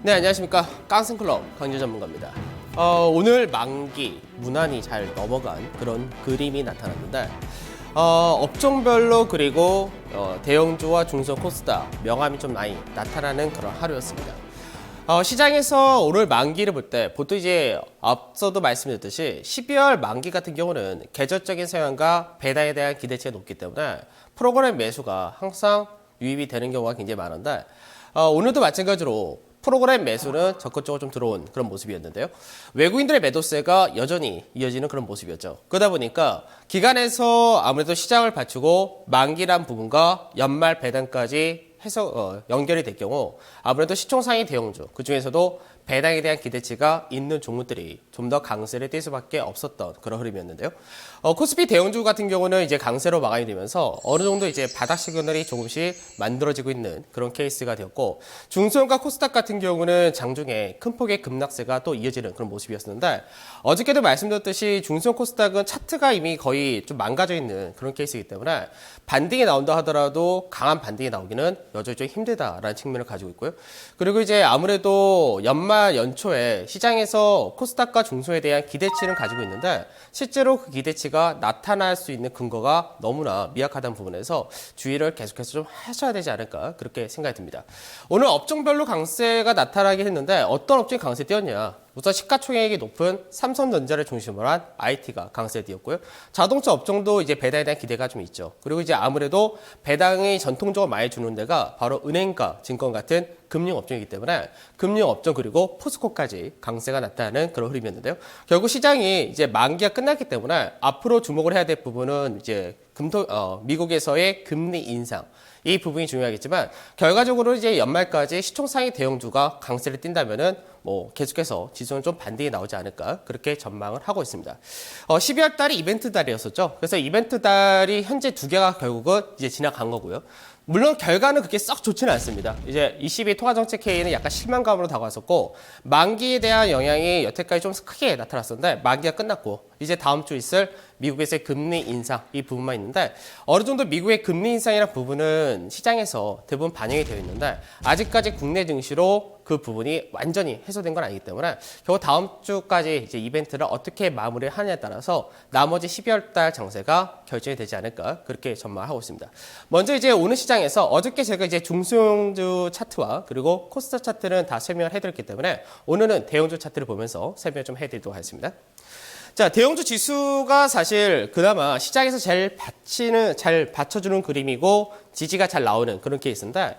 네, 안녕하십니까. 깡승클럽 강유 전문가입니다. 오늘 만기 무난히 잘 넘어간 그런 그림이 나타났는데 업종별로 그리고 대형주와 중소 코스닥 명암이 좀 많이 나타나는 그런 하루였습니다. 시장에서 오늘 만기를 볼 때 보통 이제 앞서도 말씀드렸듯이 12월 만기 같은 경우는 계절적인 성향과 배당에 대한 기대치가 높기 때문에 프로그램 매수가 항상 유입이 되는 경우가 굉장히 많은데 오늘도 마찬가지로 프로그램 매수는 적극적으로 좀 들어온 그런 모습이었는데요. 외국인들의 매도세가 여전히 이어지는 그런 모습이었죠. 그러다 보니까 기관에서 아무래도 시장을 받치고 만기란 부분과 연말 배당까지 해서 연결이 될 경우 아무래도 시총상위 대형주 그중에서도 배당에 대한 기대치가 있는 종목들이 좀 더 강세를 띌 수밖에 없었던 그런 흐름이었는데요. 코스피 대형주 같은 경우는 이제 강세로 마감이 되면서 어느 정도 이제 바닥 시그널이 조금씩 만들어지고 있는 그런 케이스가 되었고, 중소형과 코스닥 같은 경우는 장중에 큰 폭의 급락세가 또 이어지는 그런 모습이었는데, 어저께도 말씀드렸듯이 중소형 코스닥은 차트가 이미 거의 좀 망가져 있는 그런 케이스이기 때문에 반등이 나온다 하더라도 강한 반등이 나오기는 여전히 좀 힘들다라는 측면을 가지고 있고요. 그리고 이제 아무래도 연말 연초에 시장에서 코스닥과 중소에 대한 기대치는 가지고 있는데 실제로 그 기대치가 나타날 수 있는 근거가 너무나 미약하다는 부분에서 주의를 계속해서 좀 하셔야 되지 않을까 그렇게 생각이 듭니다. 오늘 업종별로 강세가 나타나긴 했는데 어떤 업종이 강세 띄었냐? 우선 시가총액이 높은 삼성전자를 중심으로 한 IT가 강세에 띄었고요. 자동차 업종도 이제 배당에 대한 기대가 좀 있죠. 그리고 이제 아무래도 배당이 전통적으로 많이 주는 데가 바로 은행과 증권 같은 금융 업종이기 때문에 금융 업종 그리고 포스코까지 강세가 나타나는 그런 흐름이었는데요. 결국 시장이 이제 만기가 끝났기 때문에 앞으로 주목을 해야 될 부분은 이제 미국에서의 금리 인상. 이 부분이 중요하겠지만 결과적으로 이제 연말까지 시총상위 대형주가 강세를 띈다면은 계속해서 지수는 좀 반등이 나오지 않을까 그렇게 전망을 하고 있습니다. 12월 달이 이벤트 달이었었죠. 그래서 이벤트 달이 현재 2개가 결국은 이제 지나간 거고요. 물론 결과는 그렇게 썩 좋지는 않습니다. 이제 22 통화정책회의는 약간 실망감으로 다가왔었고 만기에 대한 영향이 여태까지 좀 크게 나타났었는데 만기가 끝났고 이제 다음 주 있을 미국에서의 금리 인상 이 부분만 있는데 어느 정도 미국의 금리 인상이라는 부분은 시장에서 대부분 반영이 되어 있는데 아직까지 국내 증시로 그 부분이 완전히 해소된 건 아니기 때문에 결국 다음 주까지 이제 이벤트를 어떻게 마무리를 하느냐에 따라서 나머지 12월 달 장세가 결정이 되지 않을까 그렇게 전망하고 있습니다. 먼저 이제 오늘 시장에서 어저께 제가 이제 중소형주 차트와 그리고 코스닥 차트는 다 설명을 해드렸기 때문에 오늘은 대형주 차트를 보면서 설명 좀 해드리도록 하겠습니다. 자, 대형주 지수가 사실 그나마 시장에서 잘 받쳐주는 그림이고 지지가 잘 나오는 그런 케이스인데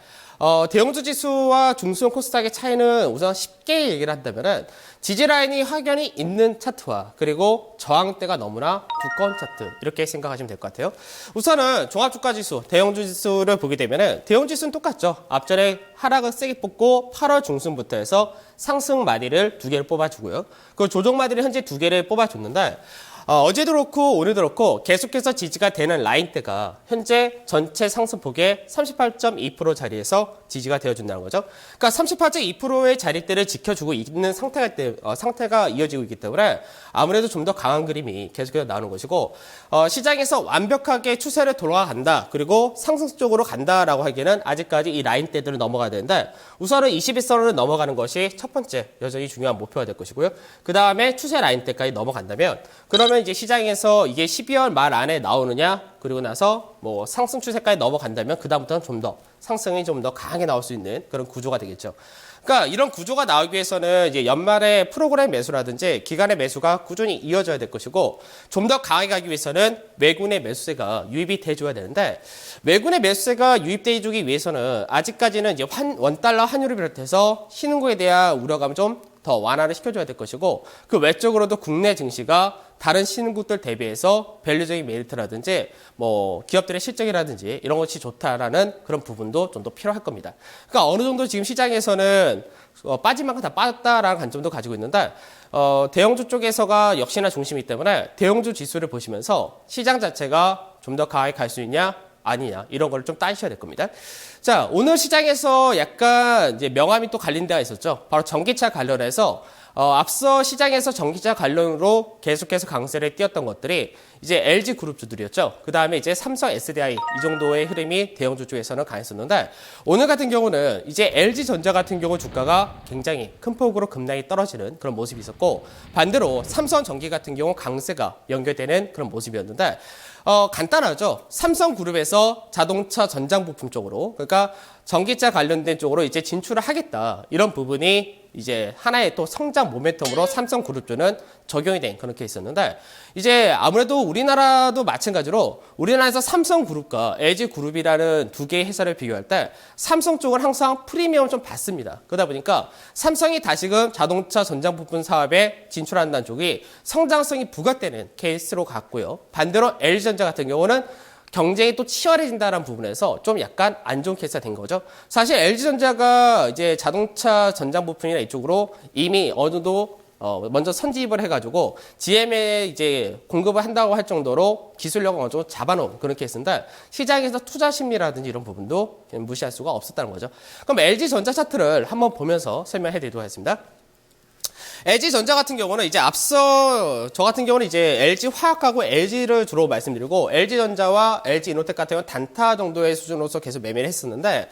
대형주 지수와 중소형 코스닥의 차이는 우선 쉽게 얘기를 한다면은 지지 라인이 확연히 있는 차트와 그리고 저항대가 너무나 두꺼운 차트 이렇게 생각하시면 될 것 같아요. 우선은 종합주가지수, 대형주 지수를 보게 되면은 대형주 지수는 똑같죠. 앞전에 하락을 세게 뽑고 8월 중순부터 해서 상승 마디를 2개를 뽑아주고요. 그 조정 마디를 현재 2개를 뽑아줬는데 어제도 그렇고 오늘도 그렇고 계속해서 지지가 되는 라인대가 현재 전체 상승폭의 38.2% 자리에서 지지가 되어준다는 거죠. 그러니까 38.2%의 자리대를 지켜주고 있는 상태가 이어지고 있기 때문에 아무래도 좀 더 강한 그림이 계속해서 나오는 것이고 시장에서 완벽하게 추세를 돌아간다 그리고 상승 쪽으로 간다라고 하기에는 아직까지 이 라인대들을 넘어가야 되는데 우선은 21선을 넘어가는 것이 첫 번째 여전히 중요한 목표가 될 것이고요. 그 다음에 추세 라인대까지 넘어간다면 그러면 이제 시장에서 이게 12월 말 안에 나오느냐 그리고 나서 상승 추세까지 넘어간다면 그다음부터는 좀 더 상승이 좀 더 강하게 나올 수 있는 그런 구조가 되겠죠. 그러니까 이런 구조가 나오기 위해서는 이제 연말에 프로그램 매수라든지 기간의 매수가 꾸준히 이어져야 될 것이고 좀 더 강하게 가기 위해서는 외국인의 매수세가 유입이 돼줘야 되는데 외국인의 매수세가 유입돼주기 위해서는 아직까지는 이제 원달러 환율을 비롯해서 신흥국에 대한 우려감을 좀 더 완화를 시켜줘야 될 것이고 그 외적으로도 국내 증시가 다른 신흥국들 대비해서 밸류적인 메리트라든지 기업들의 실적이라든지 이런 것이 좋다라는 그런 부분도 좀 더 필요할 겁니다. 그러니까 어느 정도 지금 시장에서는 빠진 만큼 다 빠졌다라는 관점도 가지고 있는데 대형주 쪽에서가 역시나 중심이기 때문에 대형주 지수를 보시면서 시장 자체가 좀 더 강하게 갈 수 있냐 아니냐 이런 걸 좀 따지셔야 될 겁니다. 자, 오늘 시장에서 약간 이제 명암이 또 갈린 데가 있었죠. 바로 전기차 관련해서 앞서 시장에서 전기차 관련으로 계속해서 강세를 띄었던 것들이 이제 LG 그룹주들이었죠. 그 다음에 이제 삼성 SDI 이 정도의 흐름이 대형주 쪽에서는 강했었는데 오늘 같은 경우는 이제 LG전자 같은 경우 주가가 굉장히 큰 폭으로 급락이 떨어지는 그런 모습이 있었고 반대로 삼성전기 같은 경우 강세가 연결되는 그런 모습이었는데 간단하죠. 삼성그룹에서 자동차 전장 부품 쪽으로 그러니까 전기차 관련된 쪽으로 이제 진출을 하겠다 이런 부분이 이제 하나의 또 성장 모멘텀으로 삼성그룹주는 적용이 된 그런 케이스였는데 이제 아무래도 우리나라도 마찬가지로 우리나라에서 삼성그룹과 LG그룹이라는 두 개의 회사를 비교할 때 삼성 쪽은 항상 프리미엄을 좀 받습니다. 그러다 보니까 삼성이 다시금 자동차 전장 부품 사업에 진출한다는 쪽이 성장성이 부각되는 케이스로 갔고요. 반대로 LG전자 같은 경우는 경쟁이 또 치열해진다는 부분에서 좀 약간 안 좋은 케이스가 된 거죠. 사실 LG전자가 이제 자동차 전장 부품이나 이쪽으로 이미 어느 정도 먼저 선지입을 해가지고 GM에 이제 공급을 한다고 할 정도로 기술력을 어느 정도 잡아놓은 그런 케이스인데 시장에서 투자 심리라든지 이런 부분도 무시할 수가 없었다는 거죠. 그럼 LG전자 차트를 한번 보면서 설명해 드리도록 하겠습니다. LG전자 같은 경우는 이제 앞서 저 같은 경우는 이제 LG화학하고 LG를 주로 말씀드리고 LG전자와 LG이노텍 같은 경우는 단타 정도의 수준으로서 계속 매매를 했었는데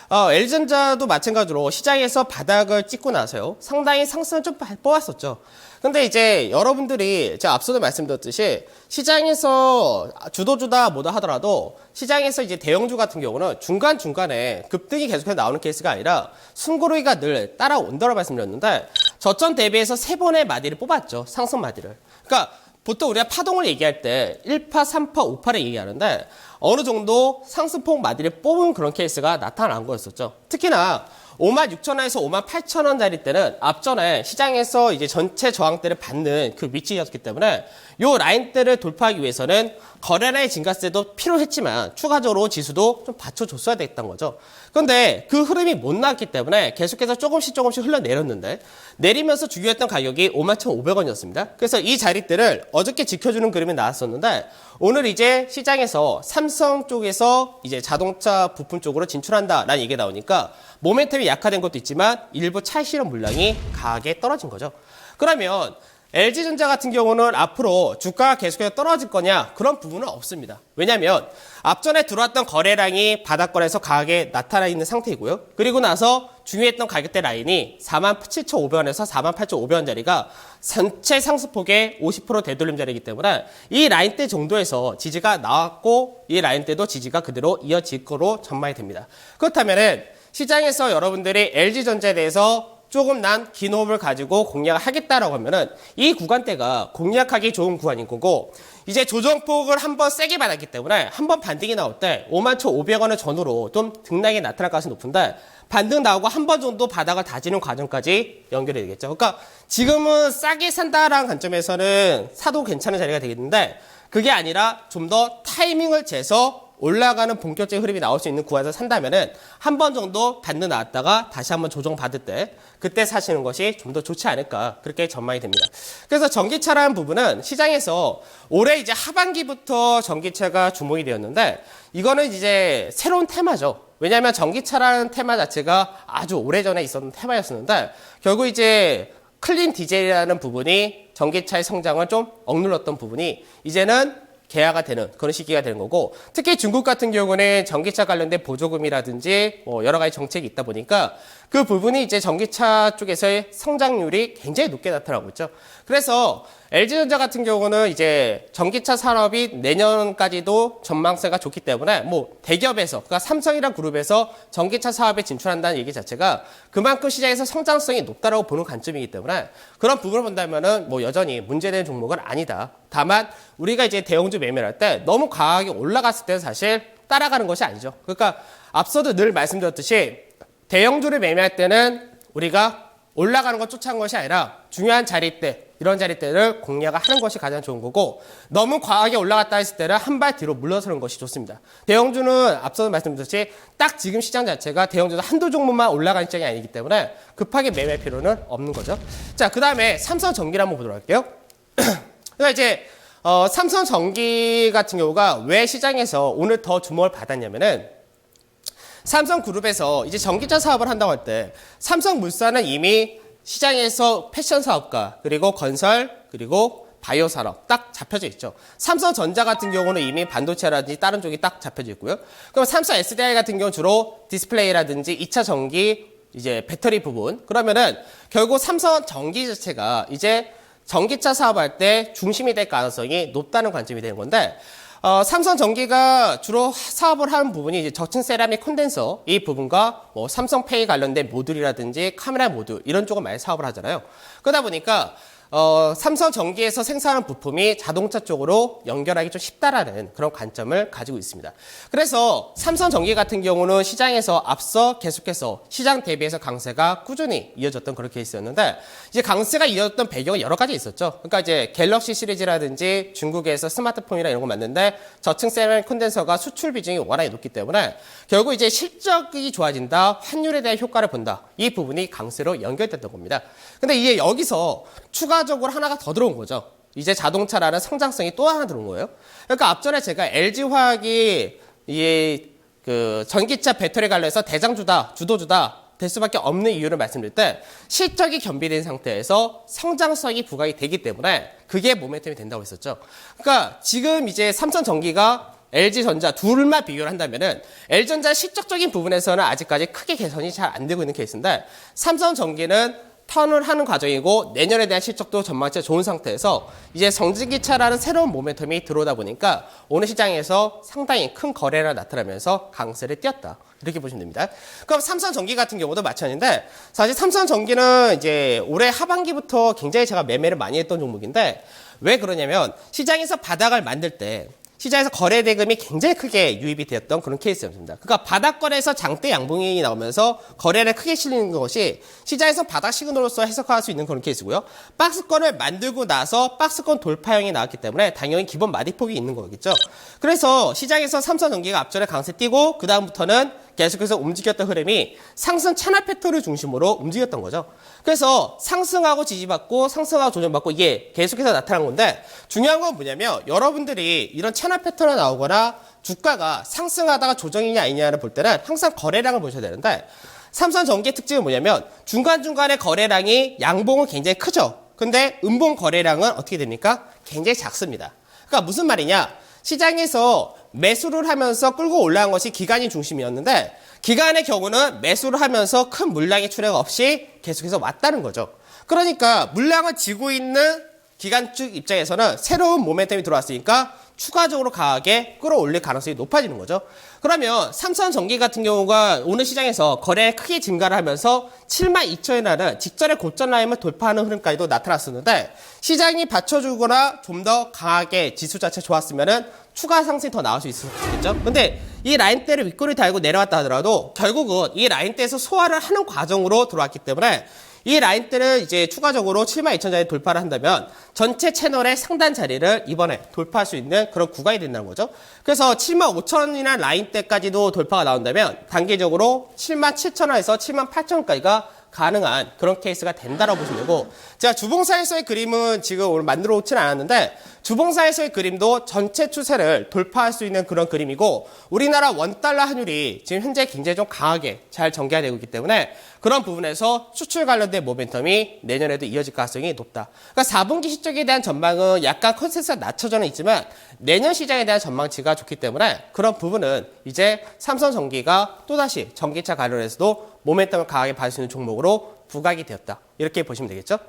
LG전자도 마찬가지로 시장에서 바닥을 찍고 나서요. 상당히 상승을 좀 뽑았었죠. 근데 이제 여러분들이 제가 앞서도 말씀드렸듯이 시장에서 주도주다 뭐다 하더라도 시장에서 이제 대형주 같은 경우는 중간중간에 급등이 계속해서 나오는 케이스가 아니라 숨고르기가 늘 따라온다고 말씀드렸는데 저점 대비해서 3번의 마디를 뽑았죠. 상승 마디를. 그러니까 보통 우리가 파동을 얘기할 때 1파, 3파, 5파를 얘기하는데 어느 정도 상승폭 마디를 뽑은 그런 케이스가 나타난 거였었죠. 특히나 56,000원에서 58,000원짜리 때는 앞전에 시장에서 이제 전체 저항대를 받는 그 위치였기 때문에 요 라인대를 돌파하기 위해서는 거래량의 증가세도 필요했지만 추가적으로 지수도 좀 받쳐줬어야 됐던 거죠. 그런데 그 흐름이 못 나왔기 때문에 계속해서 조금씩 흘러내렸는데 내리면서 중요했던 가격이 51,500원이었습니다. 그래서 이 자리대를 어저께 지켜주는 그림이 나왔었는데 오늘 이제 시장에서 삼성 쪽에서 이제 자동차 부품 쪽으로 진출한다라는 얘기가 나오니까 모멘텀이 약화된 것도 있지만 일부 차익실현 물량이 강하게 떨어진 거죠. 그러면 LG전자 같은 경우는 앞으로 주가가 계속해서 떨어질 거냐 그런 부분은 없습니다. 왜냐하면 앞전에 들어왔던 거래량이 바닥권에서 강하게 나타나 있는 상태이고요. 그리고 나서 중요했던 가격대 라인이 47,500원에서 48,500원짜리가 전체 상승폭의 50% 되돌림자리이기 때문에 이 라인대 정도에서 지지가 나왔고 이 라인대도 지지가 그대로 이어질 거로 전망이 됩니다. 그렇다면은 시장에서 여러분들이 LG전자에 대해서 조금 난 긴 호흡을 가지고 공략을 하겠다라고 하면은 이 구간대가 공략하기 좋은 구간인 거고 이제 조정폭을 한번 세게 받았기 때문에 한번 반등이 나올 때 51,500원을 전후로 좀 등락이 나타날 가능성이 높은데 반등 나오고 한 번 정도 바닥을 다지는 과정까지 연결이 되겠죠. 그러니까 지금은 싸게 산다라는 관점에서는 사도 괜찮은 자리가 되겠는데 그게 아니라 좀 더 타이밍을 재서 올라가는 본격적인 흐름이 나올 수 있는 구간에서 산다면은 한 번 정도 반등 나왔다가 다시 한번 조정받을 때 그때 사시는 것이 좀 더 좋지 않을까 그렇게 전망이 됩니다. 그래서 전기차라는 부분은 시장에서 올해 이제 하반기부터 전기차가 주목이 되었는데 이거는 이제 새로운 테마죠. 왜냐하면 전기차라는 테마 자체가 아주 오래전에 있었던 테마였었는데 결국 이제 클린 디젤이라는 부분이 전기차의 성장을 좀 억눌렀던 부분이 이제는 개화가 되는 그런 시기가 되는 거고 특히 중국 같은 경우는 전기차 관련된 보조금이라든지 뭐 여러 가지 정책이 있다 보니까 그 부분이 이제 전기차 쪽에서의 성장률이 굉장히 높게 나타나고 있죠. 그래서 LG전자 같은 경우는 이제 전기차 산업이 내년까지도 전망세가 좋기 때문에 뭐 대기업에서 그러니까 삼성이란 그룹에서 전기차 사업에 진출한다는 얘기 자체가 그만큼 시장에서 성장성이 높다라고 보는 관점이기 때문에 그런 부분을 본다면은 뭐 여전히 문제되는 종목은 아니다. 다만 우리가 이제 대형주 매매를 할 때 너무 과하게 올라갔을 때 사실 따라가는 것이 아니죠. 그러니까 앞서도 늘 말씀드렸듯이 대형주를 매매할 때는 우리가 올라가는 것 쫓아가는 것이 아니라 중요한 자리대 이런 자리대를 공략을 하는 것이 가장 좋은 거고 너무 과하게 올라갔다 했을 때는 한 발 뒤로 물러서는 것이 좋습니다. 대형주는 앞서도 말씀드렸듯이 딱 지금 시장 자체가 대형주도 한두 종목만 올라가는 시장이 아니기 때문에 급하게 매매할 필요는 없는 거죠. 자, 그 다음에 삼성전기를 한번 보도록 할게요. 그러니까 이제 삼성전기 같은 경우가 왜 시장에서 오늘 더 주목을 받았냐면은 삼성그룹에서 이제 전기차 사업을 한다고 할 때 삼성물산은 이미 시장에서 패션 사업과 그리고 건설 그리고 바이오 산업 딱 잡혀져 있죠. 삼성전자 같은 경우는 이미 반도체라든지 다른 쪽이 딱 잡혀져 있고요. 그럼 삼성 SDI 같은 경우는 주로 디스플레이라든지 2차 전기 이제 배터리 부분. 그러면은 결국 삼성전기 자체가 이제 전기차 사업할 때 중심이 될 가능성이 높다는 관점이 되는 건데 삼성전기가 주로 사업을 하는 부분이 이제 저층 세라믹 콘덴서 이 부분과 뭐 삼성페이 관련된 모듈이라든지 카메라 모듈 이런 쪽을 많이 사업을 하잖아요. 그러다 보니까 삼성전기에서 생산하는 부품이 자동차 쪽으로 연결하기 좀 쉽다라는 그런 관점을 가지고 있습니다. 그래서 삼성전기 같은 경우는 시장에서 앞서 계속해서 시장 대비해서 강세가 꾸준히 이어졌던 그런 케이스였는데 이제 강세가 이어졌던 배경은 여러 가지 있었죠. 그러니까 이제 갤럭시 시리즈라든지 중국에서 스마트폰이나 이런 거 만드는데 저층 세라믹 콘덴서가 수출 비중이 워낙에 높기 때문에 결국 이제 실적이 좋아진다, 환율에 대한 효과를 본다. 이 부분이 강세로 연결됐던 겁니다. 근데 이게 여기서 추가적으로 하나가 더 들어온 거죠. 이제 자동차라는 성장성이 또 하나 들어온 거예요. 그러니까 앞전에 제가 LG화학이 그 전기차 배터리 관련해서 대장주다, 주도주다 될 수밖에 없는 이유를 말씀드릴 때 실적이 겸비된 상태에서 성장성이 부각이 되기 때문에 그게 모멘텀이 된다고 했었죠. 그러니까 지금 이제 삼성전기가 LG전자 둘만 비교를 한다면은 LG전자 실적적인 부분에서는 아직까지 크게 개선이 잘 안 되고 있는 케이스인데 삼성전기는 턴을 하는 과정이고 내년에 대한 실적도 전망치 좋은 상태에서 이제 전기차라는 새로운 모멘텀이 들어오다 보니까 오늘 시장에서 상당히 큰 거래가 나타나면서 강세를 띄었다. 이렇게 보시면 됩니다. 그럼 삼성전기 같은 경우도 마찬가지인데 사실 삼성전기는 이제 올해 하반기부터 굉장히 제가 매매를 많이 했던 종목인데 왜 그러냐면 시장에서 바닥을 만들 때 시장에서 거래 대금이 굉장히 크게 유입이 되었던 그런 케이스였습니다. 그러니까 바닥권에서 장대 양봉이 나오면서 거래를 크게 실리는 것이 시장에서 바닥 시그널로서 해석할 수 있는 그런 케이스고요. 박스권을 만들고 나서 박스권 돌파형이 나왔기 때문에 당연히 기본 마디폭이 있는 거겠죠. 그래서 시장에서 삼성전기가 앞전에 강세 띄고 그 다음부터는 계속해서 움직였던 흐름이 상승 채널 패턴을 중심으로 움직였던 거죠. 그래서 상승하고 지지받고 상승하고 조정받고 이게 계속해서 나타난 건데 중요한 건 뭐냐면 여러분들이 이런 채널 패턴이 나오거나 주가가 상승하다가 조정이냐 아니냐를 볼 때는 항상 거래량을 보셔야 되는데 삼성전기의 특징은 뭐냐면 중간중간에 거래량이 양봉은 굉장히 크죠. 근데 음봉 거래량은 어떻게 됩니까? 굉장히 작습니다. 그러니까 무슨 말이냐? 시장에서 매수를 하면서 끌고 올라간 것이 기관이 중심이었는데 기관의 경우는 매수를 하면서 큰 물량의 출회가 없이 계속해서 왔다는 거죠. 그러니까 물량을 쥐고 있는 기관 측 입장에서는 새로운 모멘텀이 들어왔으니까 추가적으로 강하게 끌어올릴 가능성이 높아지는 거죠. 그러면 삼성전기 같은 경우가 오늘 시장에서 거래 크게 증가를 하면서 72,000원이라는 직전의 고점 라인을 돌파하는 흐름까지도 나타났었는데 시장이 받쳐주거나 좀 더 강하게 지수 자체 좋았으면은 추가 상승이 더 나올 수 있었겠죠. 근데 이 라인대를 윗꼬리 달고 내려왔다 하더라도 결국은 이 라인대에서 소화를 하는 과정으로 들어왔기 때문에 이 라인대를 이제 추가적으로 72,000원짜리 돌파를 한다면 전체 채널의 상단 자리를 이번에 돌파할 수 있는 그런 구간이 된다는 거죠. 그래서 75,000원이나 라인대까지도 돌파가 나온다면 단기적으로 77,000원에서 78,000원까지가 가능한 그런 케이스가 된다라고 보시면 되고 제가 주봉사에서의 그림은 지금 오늘 만들어 오진 않았는데 주봉사에서의 그림도 전체 추세를 돌파할 수 있는 그런 그림이고 우리나라 원달러 환율이 지금 현재 굉장히 좀 강하게 잘 전개가 되고 있기 때문에 그런 부분에서 수출 관련된 모멘텀이 내년에도 이어질 가능성이 높다. 그러니까 4분기 실적에 대한 전망은 약간 컨센서스가 낮춰져는 있지만 내년 시장에 대한 전망치가 좋기 때문에 그런 부분은 이제 삼성전기가 또다시 전기차 관련해서도 모멘텀을 강하게 받을 수 있는 종목으로 부각이 되었다. 이렇게 보시면 되겠죠?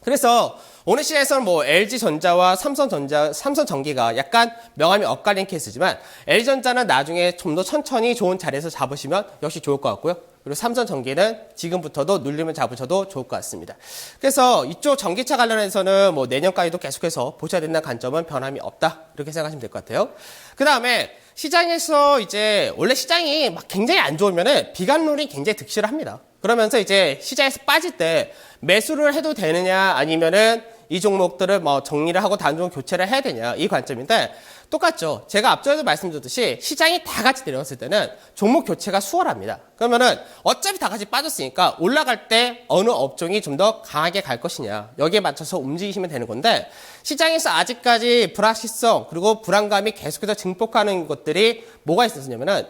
그래서 오늘 시장에서는 뭐 LG전자와 삼성전기가 약간 명암이 엇갈린 케이스지만 LG전자는 나중에 좀 더 천천히 좋은 자리에서 잡으시면 역시 좋을 것 같고요. 그리고 삼성전기는 지금부터도 눌리면 잡으셔도 좋을 것 같습니다. 그래서 이쪽 전기차 관련해서는 뭐 내년까지도 계속해서 보셔야 된다는 관점은 변함이 없다. 이렇게 생각하시면 될 것 같아요. 그 다음에 시장에서 이제 원래 시장이 막 굉장히 안 좋으면은 비관론이 굉장히 득실을 합니다. 그러면서 이제 시장에서 빠질 때 매수를 해도 되느냐 아니면은 이 종목들을 뭐 정리를 하고 다른 종목 교체를 해야 되냐 이 관점인데 똑같죠. 제가 앞전에도 말씀드렸듯이 시장이 다 같이 내려갔을 때는 종목 교체가 수월합니다. 그러면은 어차피 다 같이 빠졌으니까 올라갈 때 어느 업종이 좀 더 강하게 갈 것이냐 여기에 맞춰서 움직이시면 되는 건데 시장에서 아직까지 불확실성 그리고 불안감이 계속해서 증폭하는 것들이 뭐가 있었냐면은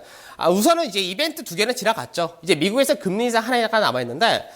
우선은 이제 이벤트 2개는 지나갔죠. 이제 미국에서 금리 인상 하나가 남아있는데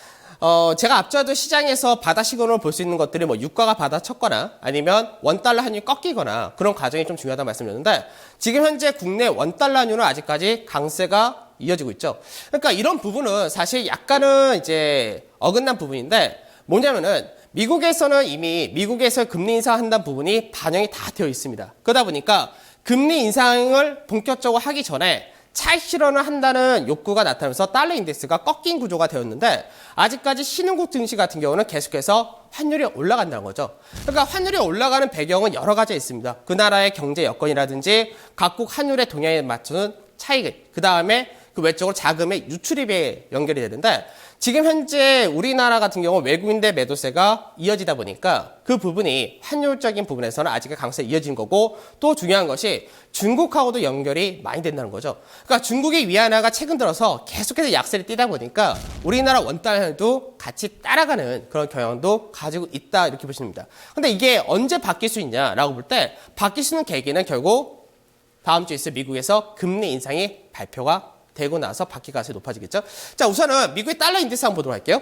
제가 앞서도 시장에서 바다 시그널을 볼 수 있는 것들이 뭐 유가가 받아쳤거나 아니면 원달러 환율이 꺾이거나 그런 과정이 좀 중요하다고 말씀드렸는데 지금 현재 국내 원달러 환율은 아직까지 강세가 이어지고 있죠. 그러니까 이런 부분은 사실 약간은 이제 어긋난 부분인데 뭐냐면은 미국에서는 이미 미국에서 금리 인상한다는 부분이 반영이 다 되어 있습니다. 그러다 보니까 금리 인상을 본격적으로 하기 전에 차익 실현을 한다는 욕구가 나타나면서 달러 인덱스가 꺾인 구조가 되었는데 아직까지 신흥국 증시 같은 경우는 계속해서 환율이 올라간다는 거죠. 그러니까 환율이 올라가는 배경은 여러 가지가 있습니다. 그 나라의 경제 여건이라든지 각국 환율의 동향에 맞추는 차익, 그 다음에 그 외적으로 자금의 유출입에 연결이 되는데 지금 현재 우리나라 같은 경우 외국인들 매도세가 이어지다 보니까 그 부분이 환율적인 부분에서는 아직 강세 이어진 거고 또 중요한 것이 중국하고도 연결이 많이 된다는 거죠. 그러니까 중국의 위안화가 최근 들어서 계속해서 약세를 띠다 보니까 우리나라 원달러도 같이 따라가는 그런 경향도 가지고 있다 이렇게 보시면 됩니다. 근데 이게 언제 바뀔 수 있냐라고 볼 때 바뀔 수 있는 계기는 결국 다음 주에 있을 미국에서 금리 인상이 발표가 되고 나서 바뀔 가능성이 높아지겠죠. 자, 우선은 미국의 달러 인덱스 한번 보도록 할게요.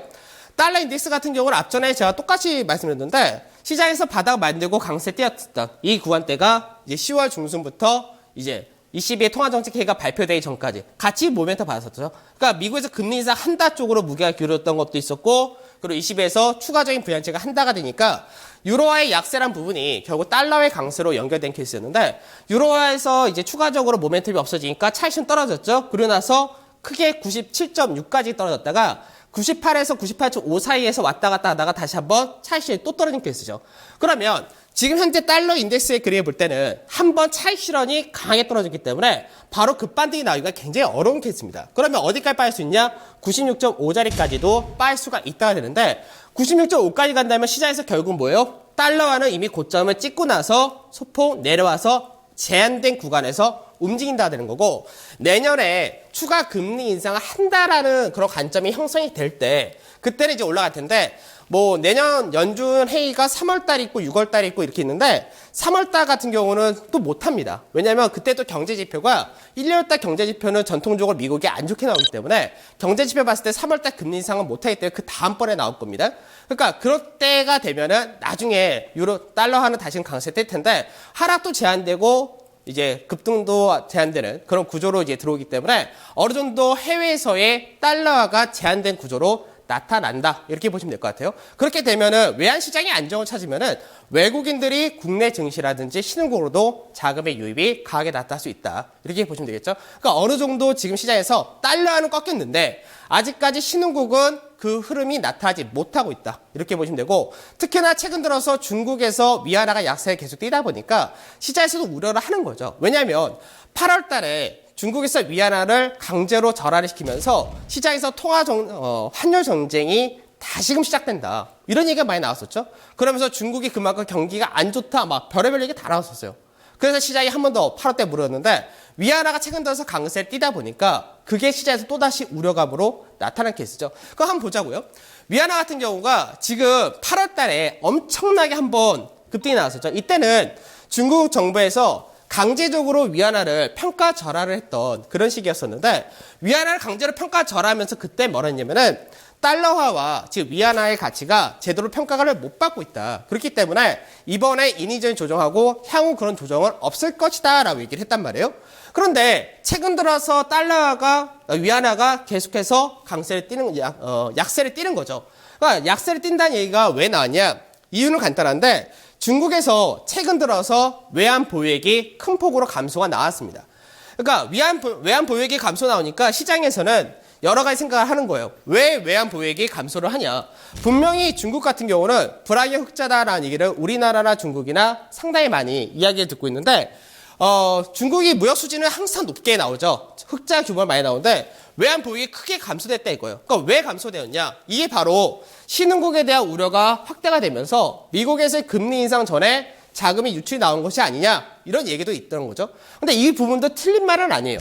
달러 인덱스 같은 경우는 앞전에 제가 똑같이 말씀드렸는데 시장에서 바닥 만들고 강세 뛰었던 이 구간대가 이제 10월 중순부터 이제 ECB의 통화정책회의가 발표되기 전까지 같이 모멘텀 받았었죠. 그러니까 미국에서 금리 인상 한다 쪽으로 무게가 기울었던 것도 있었고 그리고 ECB에서 추가적인 부양책을 한다가 되니까 유로화의 약세란 부분이 결국 달러의 강세로 연결된 케이스였는데 유로화에서 이제 추가적으로 모멘텀이 없어지니까 차익은 떨어졌죠. 그러고 나서 크게 97.6까지 떨어졌다가 98에서 98.5 사이에서 왔다 갔다 하다가 다시 한번 차익이 또 떨어진 케이스죠. 그러면 지금 현재 달러 인덱스의 그림을 볼 때는 한번 차익 실현이 강하게 떨어졌기 때문에 바로 급반등이 나오기가 굉장히 어려운 케이스입니다. 그러면 어디까지 빠질 수 있냐? 96.5자리까지도 빠질 수가 있다가 되는데 96.5까지 간다면 시장에서 결국 뭐예요? 달러화는 이미 고점을 찍고 나서 소폭 내려와서 제한된 구간에서 움직인다 되는 거고 내년에 추가 금리 인상을 한다라는 그런 관점이 형성이 될 때 그때는 이제 올라갈 텐데 뭐 내년 연준 회의가 3월달 있고 6월달 있고 이렇게 있는데 3월달 같은 경우는 또 못합니다. 왜냐하면 그때 또 경제지표가 1, 2월달 경제지표는 전통적으로 미국이 안 좋게 나오기 때문에 경제지표 봤을 때 3월달 금리 인상은 못하기 때문에 그 다음번에 나올 겁니다. 그러니까 그럴 때가 되면은 나중에 유로 달러화는 다시는 강세 뜰 텐데 하락도 제한되고 이제 급등도 제한되는 그런 구조로 이제 들어오기 때문에 어느 정도 해외에서의 달러화가 제한된 구조로 나타난다 이렇게 보시면 될 것 같아요. 그렇게 되면은 외환 시장이 안정을 찾으면은 외국인들이 국내 증시라든지 신흥국으로도 자금의 유입이 강하게 나타날 수 있다 이렇게 보시면 되겠죠. 그러니까 어느 정도 지금 시장에서 달러는 꺾였는데 아직까지 신흥국은 그 흐름이 나타나지 못하고 있다 이렇게 보시면 되고 특히나 최근 들어서 중국에서 위안화가 약세에 계속 뛰다 보니까 시장에서도 우려를 하는 거죠. 왜냐하면 8월 달에 중국에서 위안화를 강제로 절하를 시키면서 시장에서 환율 전쟁이 다시금 시작된다. 이런 얘기가 많이 나왔었죠. 그러면서 중국이 그만큼 경기가 안 좋다. 막 별의별 얘기 다 나왔었어요. 그래서 시장이 한 번 더 8월 때 물었는데 위안화가 최근 들어서 강세를 띠다 보니까 그게 시장에서 또다시 우려감으로 나타난 케이스죠. 그거 한번 보자고요. 위안화 같은 경우가 지금 8월 달에 엄청나게 한번 급등이 나왔었죠. 이때는 중국 정부에서 강제적으로 위안화를 평가 절하를 했던 그런 시기였었는데 위안화를 강제로 평가 절하하면서 그때 뭐라 했냐면은 달러화와 즉 위안화의 가치가 제대로 평가를 못 받고 있다. 그렇기 때문에 이번에 인위적인 조정하고 향후 그런 조정은 없을 것이다 라고 얘기를 했단 말이에요. 그런데 최근 들어서 위안화가 계속해서 강세를 띠는 약세를 띠는 거죠. 그러니까 약세를 띈다는 얘기가 왜 나왔냐? 이유는 간단한데 중국에서 최근 들어서 외환 보유액이 큰 폭으로 감소가 나왔습니다. 그러니까 외환 보유액이 감소 나오니까 시장에서는 여러 가지 생각을 하는 거예요. 왜 외환 보유액이 감소를 하냐? 분명히 중국 같은 경우는 불황의 흑자다라는 얘기를 우리나라나 중국이나 상당히 많이 이야기를 듣고 있는데 중국이 무역 수지는 항상 높게 나오죠. 흑자 규모가 많이 나오는데 외환 보유액이 크게 감소됐다 이거예요. 그러니까 왜 감소되었냐? 이게 바로 신흥국에 대한 우려가 확대가 되면서 미국에서의 금리 인상 전에 자금이 유출이 나온 것이 아니냐 이런 얘기도 있던 거죠. 근데 이 부분도 틀린 말은 아니에요.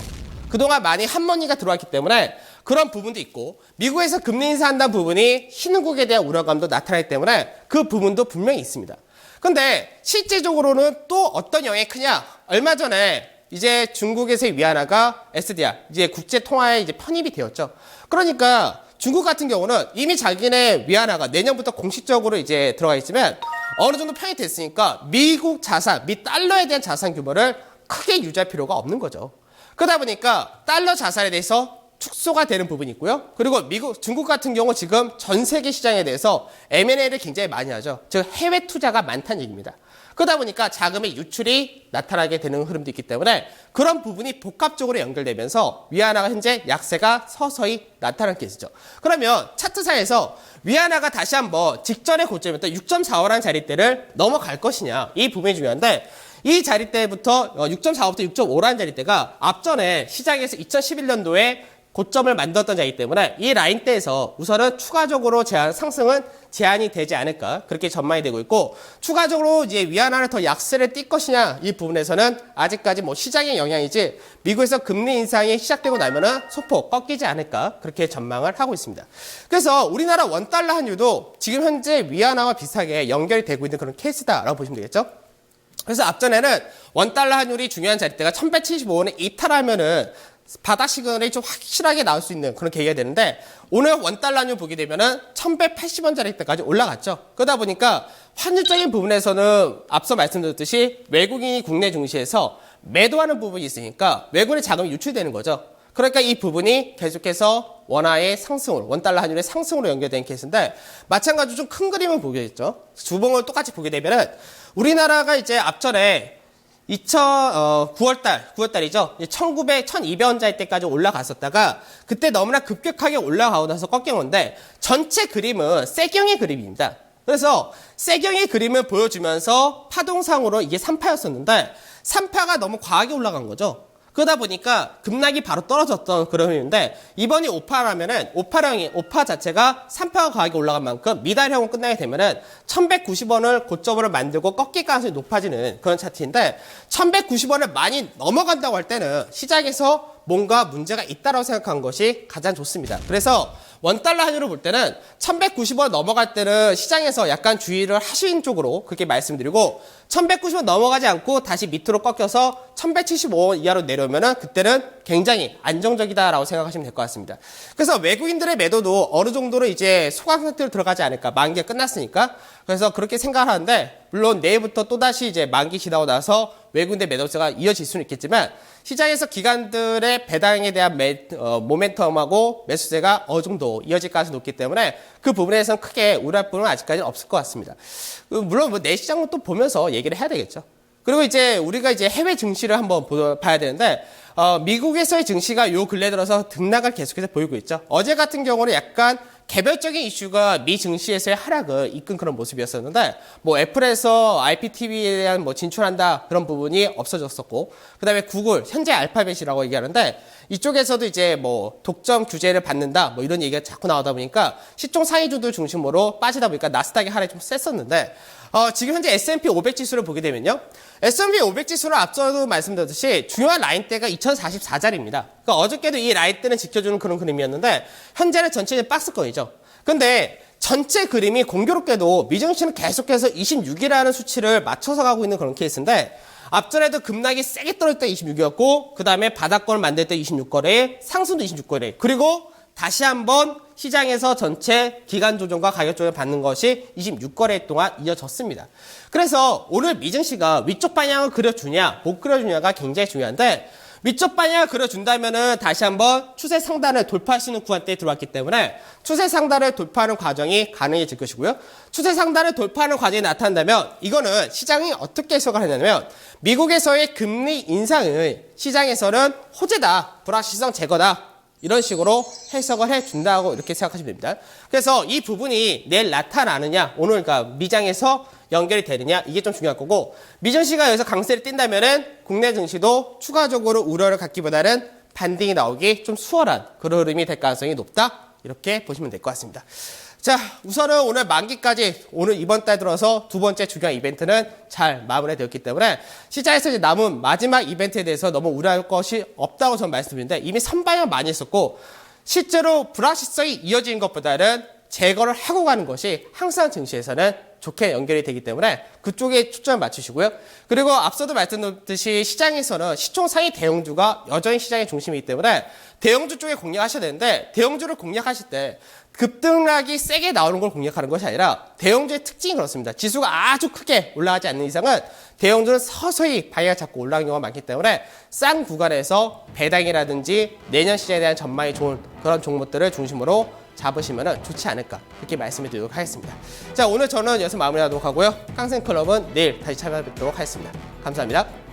그동안 많이 한머니가 들어왔기 때문에 그런 부분도 있고 미국에서 금리 인상한다는 부분이 신흥국에 대한 우려감도 나타나기 때문에 그 부분도 분명히 있습니다. 근데 실제적으로는 또 어떤 영향이 크냐? 얼마 전에 이제 중국에서의 위안화가 SDR, 이제 국제통화에 이제 편입이 되었죠. 그러니까 중국 같은 경우는 이미 자기네 위안화가 내년부터 공식적으로 이제 들어가 있으면 어느 정도 편입이 됐으니까 미국 자산, 미 달러에 대한 자산 규모를 크게 유지할 필요가 없는 거죠. 그러다 보니까 달러 자산에 대해서 축소가 되는 부분이 있고요. 그리고 중국 같은 경우 지금 전 세계 시장에 대해서 M&A를 굉장히 많이 하죠. 즉 해외 투자가 많다는 얘기입니다. 그러다 보니까 자금의 유출이 나타나게 되는 흐름도 있기 때문에 그런 부분이 복합적으로 연결되면서 위안화가 현재 약세가 서서히 나타나는 케이스죠. 그러면 차트상에서 위안화가 다시 한번 직전의 고점이었던 6.45라는 자리대를 넘어갈 것이냐 이 부분이 중요한데 이 자리대부터 6.45부터 6.5라는 자리대가 앞전에 시장에서 2011년도에 고점을 만들었던 자이기 때문에 이 라인대에서 우선은 추가적으로 상승은 제한이 되지 않을까 그렇게 전망이 되고 있고 추가적으로 이제 위안화를 더 약세를 띌 것이냐 이 부분에서는 아직까지 뭐 시장의 영향이지 미국에서 금리 인상이 시작되고 나면은 소폭 꺾이지 않을까 그렇게 전망을 하고 있습니다. 그래서 우리나라 원달러 환율도 지금 현재 위안화와 비슷하게 연결이 되고 있는 그런 케이스다라고 보시면 되겠죠. 그래서 앞전에는 원달러 환율이 중요한 자리대가 1175원에 이탈하면은 바닥 시그널이 좀 확실하게 나올 수 있는 그런 계기가 되는데 오늘 원달러 환율 보게 되면은 1180원짜리 때까지 올라갔죠. 그러다 보니까 환율적인 부분에서는 앞서 말씀드렸듯이 외국인이 국내 증시에서 매도하는 부분이 있으니까 외국인의 자금이 유출되는 거죠. 그러니까 이 부분이 계속해서 원화의 상승으로, 원달러 환율의 상승으로 연결된 케이스인데 마찬가지로 좀 큰 그림을 보겠죠. 주봉을 똑같이 보게 되면은 우리나라가 이제 앞전에 9월달이죠. 1200원짜리 때까지 올라갔었다가 그때 너무나 급격하게 올라가고 나서 꺾인 건데 전체 그림은 세경의 그림입니다. 그래서 세경의 그림을 보여주면서 파동상으로 이게 3파였었는데 3파가 너무 과하게 올라간 거죠. 그러다 보니까 급락이 바로 떨어졌던 그런 흐름인데 이번이 5파라면은 5파 자체가 3파가 과하게 올라간 만큼 미달형으로 끝나게 되면은 1190원을 고점으로 만들고 꺾일 가능성이 높아지는 그런 차트인데 1190원을 많이 넘어간다고 할 때는 시장에서 뭔가 문제가 있다고 생각한 것이 가장 좋습니다. 그래서 원달러 환율을 볼 때는 1190원 넘어갈 때는 시장에서 약간 주의를 하시는 쪽으로 그렇게 말씀드리고 1190원 넘어가지 않고 다시 밑으로 꺾여서 1175원 이하로 내려오면은 그때는 굉장히 안정적이다라고 생각하시면 될 것 같습니다. 그래서 외국인들의 매도도 어느 정도로 이제 소강 상태로 들어가지 않을까. 만기가 끝났으니까. 그래서 그렇게 생각을 하는데 물론 내일부터 또다시 이제 만기 지나고 나서 외국인들 매도세가 이어질 수는 있겠지만 시장에서 기관들의 배당에 대한 모멘텀하고 매수세가 어느 정도 이어질 가능성이 높기 때문에 그 부분에서는 크게 우려할 부분은 아직까지는 없을 것 같습니다. 물론 뭐 내 시장은 또 보면서 얘기를 해야 되겠죠. 그리고 이제 우리가 이제 해외 증시를 한번 봐야 되는데 미국에서의 증시가 요 근래 들어서 등락을 계속해서 보이고 있죠. 어제 같은 경우는 약간 개별적인 이슈가 미 증시에서의 하락을 이끈 그런 모습이었었는데 뭐 애플에서 IPTV에 대한 뭐 진출한다 그런 부분이 없어졌었고 그다음에 구글 현재 알파벳이라고 얘기하는데 이쪽에서도 이제 뭐 독점 규제를 받는다 뭐 이런 얘기가 자꾸 나오다 보니까 시총 상위주들 중심으로 빠지다 보니까 나스닥의 하락이 좀 셌었는데 지금 현재 S&P 500 지수를 보게 되면요. S&P 500 지수를 앞서도 말씀드렸듯이 중요한 라인대가 2044자리입니다. 그러니까 어저께도 이 라인대는 지켜주는 그런 그림이었는데 현재는 전체적인 박스권이죠. 근데 전체 그림이 공교롭게도 미증시는 계속해서 26이라는 수치를 맞춰서 가고 있는 그런 케이스인데 앞전에도 급락이 세게 떨어질 때 26이었고 그 다음에 바닥권을 만들 때 26거래, 상승도 26거래 그리고 다시 한번 시장에서 전체 기간 조정과 가격 조정을 받는 것이 26거래 동안 이어졌습니다. 그래서 오늘 미증시가 위쪽 방향을 그려주냐 못 그려주냐가 굉장히 중요한데 위쪽 방향을 그려준다면은 다시 한번 추세 상단을 돌파할 수 있는 구간대에 들어왔기 때문에 추세 상단을 돌파하는 과정이 가능해질 것이고요. 추세 상단을 돌파하는 과정이 나타난다면 이거는 시장이 어떻게 해석을 하냐면 미국에서의 금리 인상을 시장에서는 호재다, 불확실성 제거다. 이런 식으로 해석을 해준다고 이렇게 생각하시면 됩니다. 그래서 이 부분이 내일 나타나느냐, 오늘 그러니까 미장에서 연결이 되느냐, 이게 좀 중요할 거고, 미증시가 여기서 강세를 띈다면은 국내 증시도 추가적으로 우려를 갖기보다는 반등이 나오기 좀 수월한 그런 흐름이 될 가능성이 높다. 이렇게 보시면 될 것 같습니다. 자, 우선은 오늘 만기까지 오늘 이번 달 들어서 두 번째 중요한 이벤트는 잘 마무리되었기 때문에 시장에서 이제 남은 마지막 이벤트에 대해서 너무 우려할 것이 없다고 저는 말씀드리는데 이미 선반영 많이 했었고 실제로 불확실성이 이어지는 것보다는 제거를 하고 가는 것이 항상 증시에서는 좋게 연결이 되기 때문에 그쪽에 초점을 맞추시고요. 그리고 앞서도 말씀드렸듯이 시장에서는 시총 상위 대형주가 여전히 시장의 중심이기 때문에 대형주 쪽에 공략하셔야 되는데 대형주를 공략하실 때 급등락이 세게 나오는 걸 공략하는 것이 아니라 대형주의 특징이 그렇습니다. 지수가 아주 크게 올라가지 않는 이상은 대형주는 서서히 방향을 잡고 올라가는 경우가 많기 때문에 싼 구간에서 배당이라든지 내년 시장에 대한 전망이 좋은 그런 종목들을 중심으로 잡으시면 좋지 않을까 그렇게 말씀을 드리도록 하겠습니다. 자, 오늘 저는 여기서 마무리하도록 하고요. 깡생클럽은 내일 다시 찾아뵙도록 하겠습니다. 감사합니다.